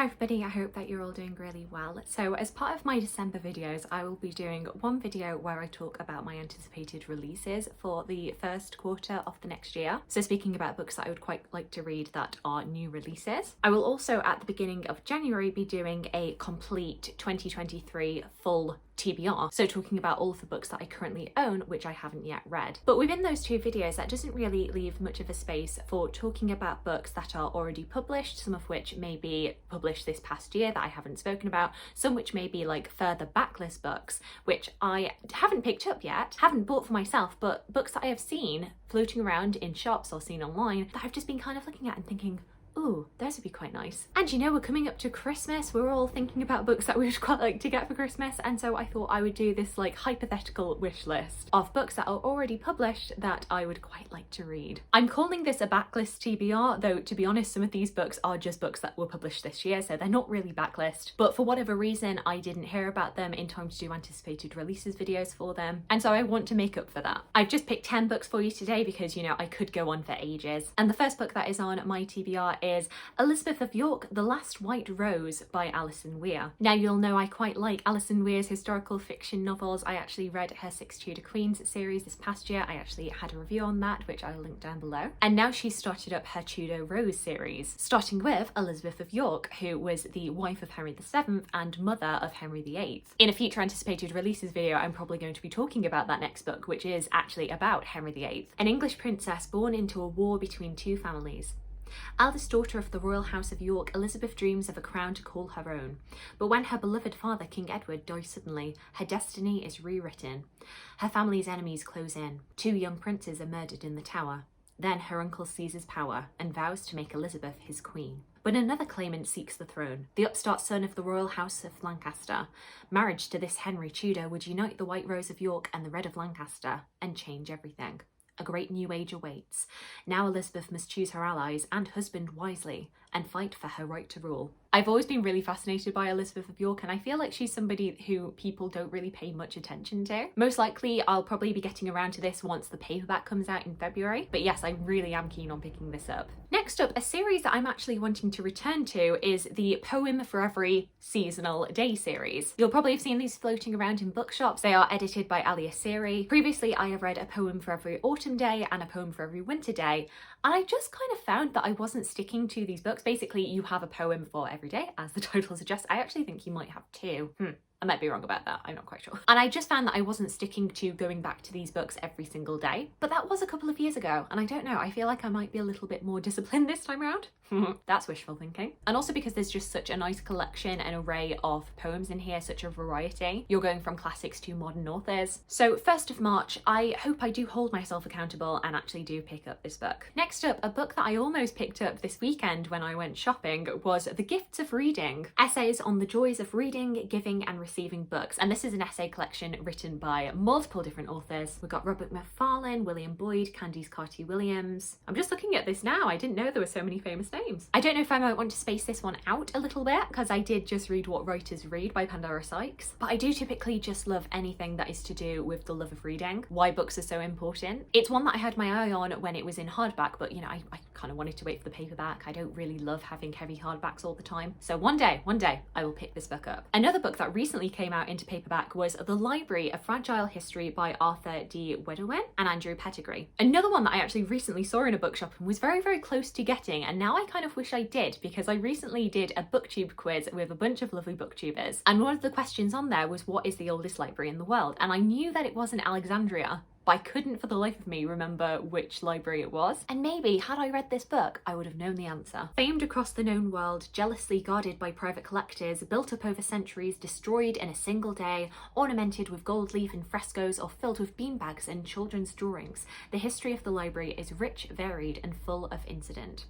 Hi everybody, I hope that you're all doing really well. So as part of my December videos, I will be doing one video where I talk about my anticipated releases for the first quarter of the next year. So speaking about books that I would quite like to read that are new releases. I will also at the beginning of January be doing a complete 2023 full TBR, so talking about all of the books that I currently own which I haven't yet read. But within those two videos that doesn't really leave much of a space for talking about books that are already published, some of which may be published this past year that I haven't spoken about, some which may be like further backlist books which I haven't picked up yet, haven't bought for myself, but books that I have seen floating around in shops or seen online that I've just been kind of looking at and thinking, ooh, those would be quite nice. And you know, we're coming up to Christmas, we're all thinking about books that we would quite like to get for Christmas, and so I thought I would do this like hypothetical wish list of books that are already published that I would quite like to read. I'm calling this a backlist TBR, though to be honest some of these books are just books that were published this year, so they're not really backlist, but for whatever reason I didn't hear about them in time to do anticipated releases videos for them, and so I want to make up for that. I've just picked 10 books for you today because, you know, I could go on for ages, and the first book that is on my TBR is Elizabeth of York, The Last White Rose by Alison Weir. Now you'll know I quite like Alison Weir's historical fiction novels. I actually read her Six Tudor Queens series this past year. I actually had a review on that which I'll link down below. And now she's started up her Tudor Rose series, starting with Elizabeth of York, who was the wife of Henry VII and mother of Henry VIII. In a future anticipated releases video I'm probably going to be talking about that next book, which is actually about Henry VIII, an English princess born into a war between two families. Eldest daughter of the royal house of York, Elizabeth dreams of a crown to call her own. But when her beloved father, King Edward, dies suddenly, her destiny is rewritten. Her family's enemies close in. Two young princes are murdered in the Tower. Then her uncle seizes power and vows to make Elizabeth his queen. But another claimant seeks the throne, the upstart son of the royal house of Lancaster. Marriage to this Henry Tudor would unite the White Rose of York and the Red of Lancaster and change everything. A great new age awaits. Now Elizabeth must choose her allies and husband wisely and fight for her right to rule. I've always been really fascinated by Elizabeth of York, and I feel like she's somebody who people don't really pay much attention to. Most likely I'll probably be getting around to this once the paperback comes out in February, but yes, I really am keen on picking this up. Next up, a series that I'm actually wanting to return to is the Poem for Every Seasonal Day series. You'll probably have seen these floating around in bookshops. They are edited by Esiri. Previously I have read a poem for every autumn day and a poem for every winter day, and I just kind of found that I wasn't sticking to these books. Basically you have a poem for every day, as the title suggests. I actually think you might have two. I might be wrong about that, I'm not quite sure. And I just found that I wasn't sticking to going back to these books every single day. But that was a couple of years ago, and I don't know, I feel like I might be a little bit more disciplined this time around. That's wishful thinking. And also because there's just such a nice collection and array of poems in here, such a variety. You're going from classics to modern authors. So 1st of March, I hope I do hold myself accountable and actually do pick up this book. Next up, a book that I almost picked up this weekend when I went shopping was The Gifts of Reading, Essays on the Joys of Reading, Giving and Receiving Books. And this is an essay collection written by multiple different authors. We've got Robert Macfarlane, William Boyd, Candice Carty-Williams. I'm just looking at this now, I didn't know there were so many famous names. I don't know if I might want to space this one out a little bit because I did just read What Writers Read by Pandora Sykes, but I do typically just love anything that is to do with the love of reading, why books are so important. It's one that I had my eye on when it was in hardback, but you know, I kind of wanted to wait for the paperback. I don't really love having heavy hardbacks all the time. So one day I will pick this book up. Another book that recently came out into paperback was The Library, A Fragile History by Arthur D. Weduwen and Andrew Pettegree. Another one that I actually recently saw in a bookshop and was very, very close to getting, and now I kind of wish I did, because I recently did a booktube quiz with a bunch of lovely booktubers, and one of the questions on there was, what is the oldest library in the world? And I knew that it was in Alexandria, but I couldn't for the life of me remember which library it was. And maybe had I read this book, I would have known the answer. Famed across the known world, jealously guarded by private collectors, built up over centuries, destroyed in a single day, ornamented with gold leaf and frescoes or filled with beanbags and children's drawings, the history of the library is rich, varied and full of incident.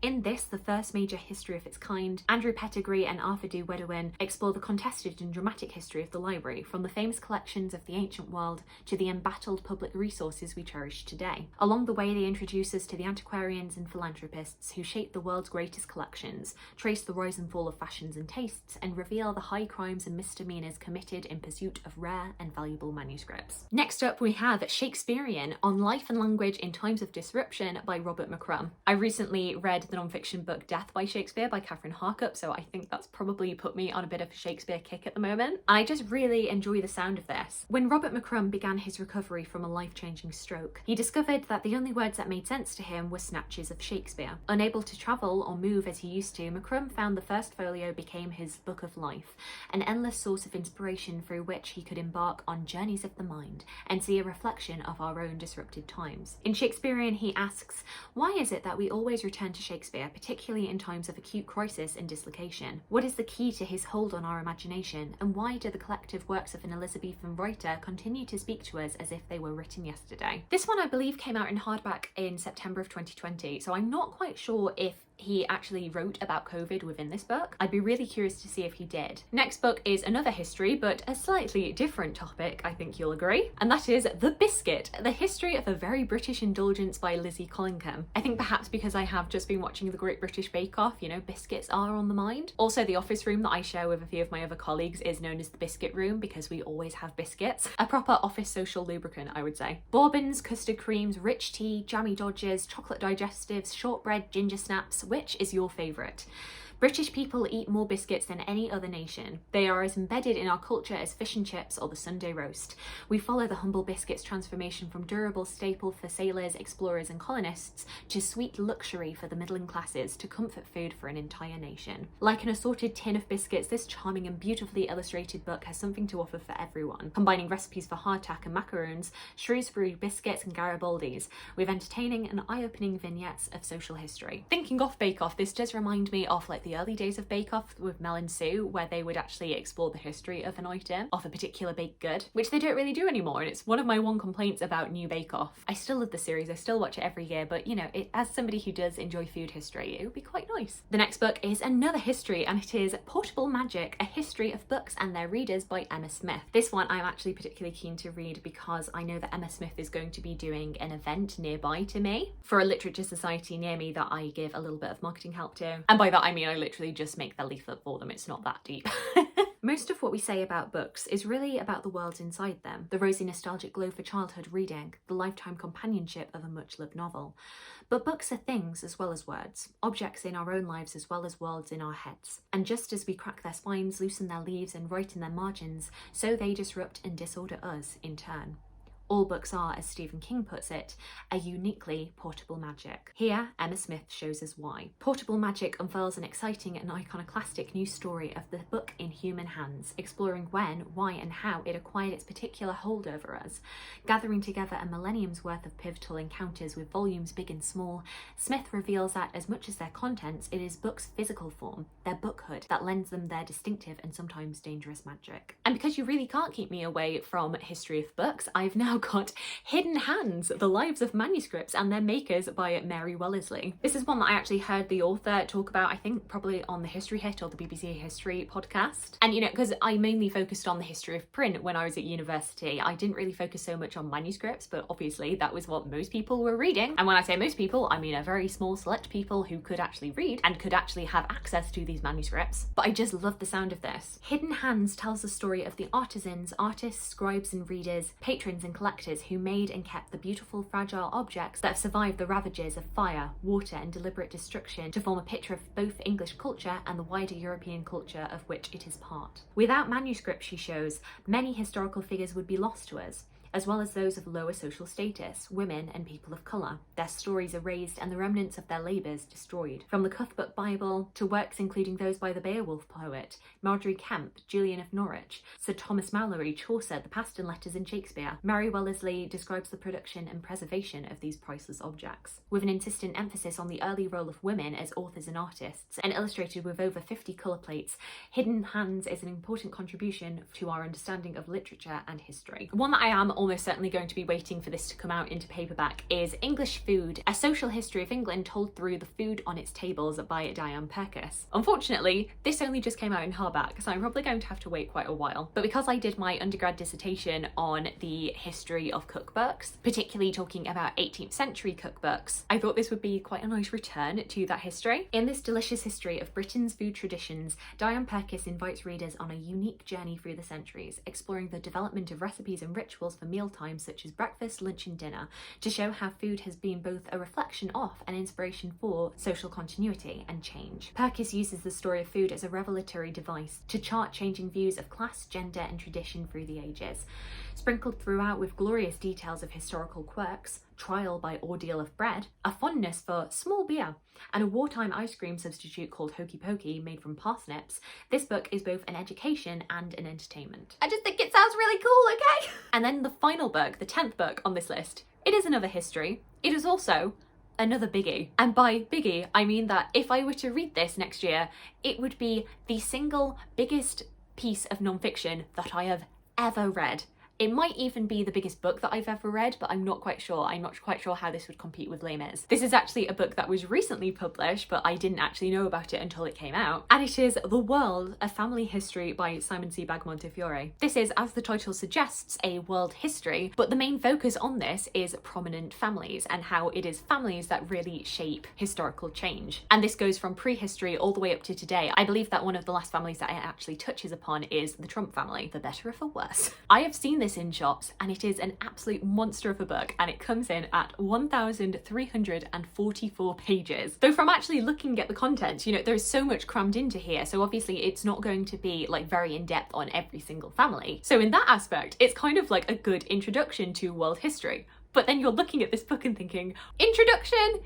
In this, the first major history of its kind, Andrew Pettegree and Arthur D. Weduwen explore the contested and dramatic history of the library, from the famous collections of the ancient world to the embattled public resources we cherish today. Along the way, they introduce us to the antiquarians and philanthropists who shape the world's greatest collections, trace the rise and fall of fashions and tastes, and reveal the high crimes and misdemeanors committed in pursuit of rare and valuable manuscripts. Next up, we have Shakespearean, On Life and Language in Times of Disruption by Robert McCrum. I recently read the non-fiction book Death by Shakespeare by Catherine Harkup, so I think that's probably put me on a bit of a Shakespeare kick at the moment. I just really enjoy the sound of this. When Robert McCrum began his recovery from a life-changing stroke, he discovered that the only words that made sense to him were snatches of Shakespeare. Unable to travel or move as he used to, McCrum found the first folio became his book of life, an endless source of inspiration through which he could embark on journeys of the mind and see a reflection of our own disrupted times. In Shakespearean, he asks, why is it that we always return to Shakespeare, particularly in times of acute crisis and dislocation? What is the key to his hold on our imagination, and why do the collective works of an Elizabethan writer continue to speak to us as if they were written yesterday? This one, I believe, came out in hardback in September of 2020, so I'm not quite sure if he actually wrote about COVID within this book. I'd be really curious to see if he did. Next book is another history, but a slightly different topic, I think you'll agree, and that is The Biscuit, the history of a very British indulgence by Lizzie Collingham. I think perhaps because I have just been watching the Great British Bake Off, you know, biscuits are on the mind. Also, the office room that I share with a few of my other colleagues is known as the Biscuit Room because we always have biscuits. A proper office social lubricant, I would say. Bourbons, custard creams, rich tea, jammy dodgers, chocolate digestives, shortbread, ginger snaps. Which is your favourite? British people eat more biscuits than any other nation. They are as embedded in our culture as fish and chips or the Sunday roast. We follow the humble biscuit's transformation from durable staple for sailors, explorers and colonists to sweet luxury for the middling classes to comfort food for an entire nation. Like an assorted tin of biscuits, this charming and beautifully illustrated book has something to offer for everyone, combining recipes for hardtack and macaroons, Shrewsbury biscuits and Garibaldis, with entertaining and eye-opening vignettes of social history. Thinking off Bake Off, this does remind me of like the early days of Bake Off with Mel and Sue, where they would actually explore the history of an item, of a particular baked good, which they don't really do anymore, and it's one of my complaints about New Bake Off. I still love the series, I still watch it every year, but you know, as somebody who does enjoy food history, it would be quite nice. The next book is another history, and it is Portable Magic, a history of books and their readers by Emma Smith. This one I'm actually particularly keen to read because I know that Emma Smith is going to be doing an event nearby to me for a literature society near me that I give a little bit of marketing help to, and by that I mean I literally just make their leaflet for them. It's not that deep. Most of what we say about books is really about the worlds inside them, the rosy nostalgic glow for childhood reading, the lifetime companionship of a much-loved novel. But books are things as well as words, objects in our own lives as well as worlds in our heads. And just as we crack their spines, loosen their leaves and write in their margins, so they disrupt and disorder us in turn. All books are, as Stephen King puts it, a uniquely portable magic. Here, Emma Smith shows us why. Portable Magic unfurls an exciting and iconoclastic new story of the book in human hands, exploring when, why and how it acquired its particular hold over us. Gathering together a millennium's worth of pivotal encounters with volumes big and small, Smith reveals that as much as their contents, it is books' physical form, their bookhood, that lends them their distinctive and sometimes dangerous magic. And because you really can't keep me away from history of books, I've now got Hidden Hands, The Lives of Manuscripts and Their Makers by Mary Wellesley. This is one that I actually heard the author talk about, I think probably on the History Hit or the BBC History podcast. And you know, because I mainly focused on the history of print when I was at university, I didn't really focus so much on manuscripts, but obviously that was what most people were reading. And when I say most people, I mean a very small select people who could actually read and could actually have access to these manuscripts. But I just love the sound of this. Hidden Hands tells the story of the artisans, artists, scribes and readers, patrons and collectors who made and kept the beautiful fragile objects that have survived the ravages of fire, water and deliberate destruction to form a picture of both English culture and the wider European culture of which it is part. Without manuscripts, she shows, many historical figures would be lost to us, as well as those of lower social status, women and people of colour, their stories erased and the remnants of their labours destroyed. From the Cuthbert Bible to works including those by the Beowulf poet, Marjorie Kemp, Julian of Norwich, Sir Thomas Malory, Chaucer, the Paston Letters and Shakespeare, Mary Wellesley describes the production and preservation of these priceless objects. With an insistent emphasis on the early role of women as authors and artists, and illustrated with over 50 colour plates, Hidden Hands is an important contribution to our understanding of literature and history. One that I am almost certainly going to be waiting for this to come out into paperback is English Food, a social history of England told through the food on its tables by Diane Purkiss. Unfortunately, this only just came out in hardback, so I'm probably going to have to wait quite a while. But because I did my undergrad dissertation on the history of cookbooks, particularly talking about 18th century cookbooks, I thought this would be quite a nice return to that history. In this delicious history of Britain's food traditions, Diane Purkiss invites readers on a unique journey through the centuries, exploring the development of recipes and rituals for mealtimes such as breakfast, lunch and dinner, to show how food has been both a reflection of and inspiration for social continuity and change. Purkiss uses the story of food as a revelatory device to chart changing views of class, gender and tradition through the ages. Sprinkled throughout with glorious details of historical quirks, trial by ordeal of bread, a fondness for small beer, and a wartime ice cream substitute called Hokey Pokey made from parsnips, this book is both an education and an entertainment. I just think it sounds really cool, okay? And then the final book, the 10th book on this list, it is another history. It is also another biggie. And by biggie, I mean that if I were to read this next year, it would be the single biggest piece of non-fiction that I have ever read. It might even be the biggest book that I've ever read, but I'm not quite sure. I'm not quite sure how this would compete with Les Mis. This is actually a book that was recently published, but I didn't actually know about it until it came out. And it is The World, A Family History by Sebag-Montefiore. This is, as the title suggests, a world history, but the main focus on this is prominent families and how it is families that really shape historical change. And this goes from prehistory all the way up to today. I believe that one of the last families that it actually touches upon is the Trump family, for better or for worse. I have seen this in shops and it is an absolute monster of a book, and it comes in at 1,344 pages. Though from actually looking at the content, you know, there's so much crammed into here, so obviously it's not going to be like very in-depth on every single family. So in that aspect, it's kind of like a good introduction to world history. But then you're looking at this book and thinking, introduction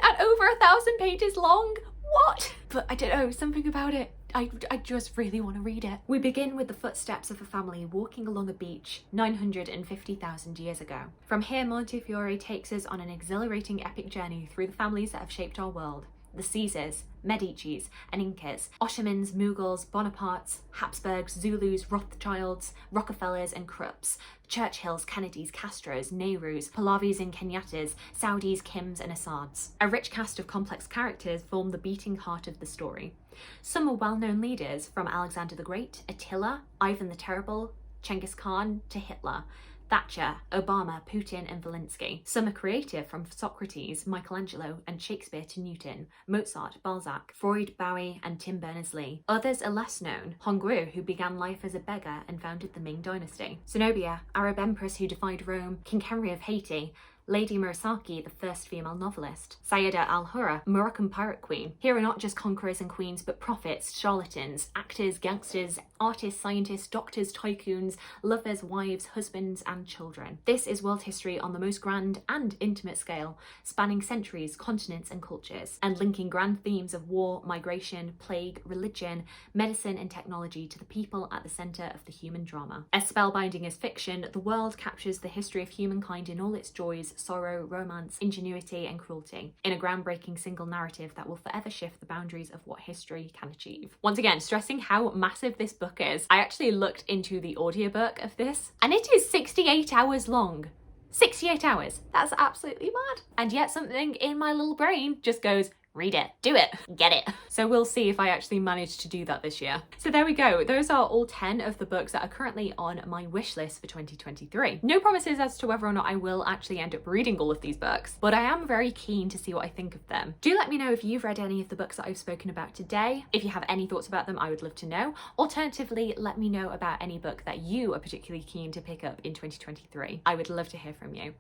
at over 1,000 pages long? What? But I don't know, something about it. I just really want to read it. We begin with the footsteps of a family walking along a beach 950,000 years ago. From here, Montefiore takes us on an exhilarating epic journey through the families that have shaped our world. The Caesars, Medicis and Incas, Ottomans, Mughals, Bonapartes, Habsburgs, Zulus, Rothschilds, Rockefellers and Krupps, Churchills, Kennedys, Castros, Nehrus, Pahlavis and Kenyattas, Saudis, Kims and Assads. A rich cast of complex characters form the beating heart of the story. Some are well-known leaders, from Alexander the Great, Attila, Ivan the Terrible, Genghis Khan to Hitler, Thatcher, Obama, Putin and Zelensky. Some are creative, from Socrates, Michelangelo and Shakespeare to Newton, Mozart, Balzac, Freud, Bowie and Tim Berners-Lee. Others are less known. Hongwu, who began life as a beggar and founded the Ming Dynasty. Zenobia, Arab empress who defied Rome, King Henry of Haiti, Lady Murasaki, the first female novelist. Sayeda al-Hurra, Moroccan pirate queen. Here are not just conquerors and queens, but prophets, charlatans, actors, gangsters, artists, scientists, doctors, tycoons, lovers, wives, husbands, and children. This is world history on the most grand and intimate scale, spanning centuries, continents, and cultures, and linking grand themes of war, migration, plague, religion, medicine, and technology to the people at the centre of the human drama. As spellbinding as fiction, The World captures the history of humankind in all its joys, sorrow, romance, ingenuity, and cruelty, in a groundbreaking single narrative that will forever shift the boundaries of what history can achieve. Once again, stressing how massive this book is, I actually looked into the audiobook of this, and it is 68 hours long. 68 hours. That's absolutely mad. And yet something in my little brain just goes, read it, do it, get it. So we'll see if I actually manage to do that this year. So there we go. Those are all 10 of the books that are currently on my wish list for 2023. No promises as to whether or not I will actually end up reading all of these books, but I am very keen to see what I think of them. Do let me know if you've read any of the books that I've spoken about today. If you have any thoughts about them, I would love to know. Alternatively, let me know about any book that you are particularly keen to pick up in 2023. I would love to hear from you.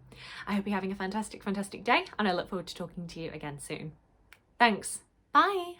I hope you're having a fantastic day, and I look forward to talking to you again soon. Thanks. Bye.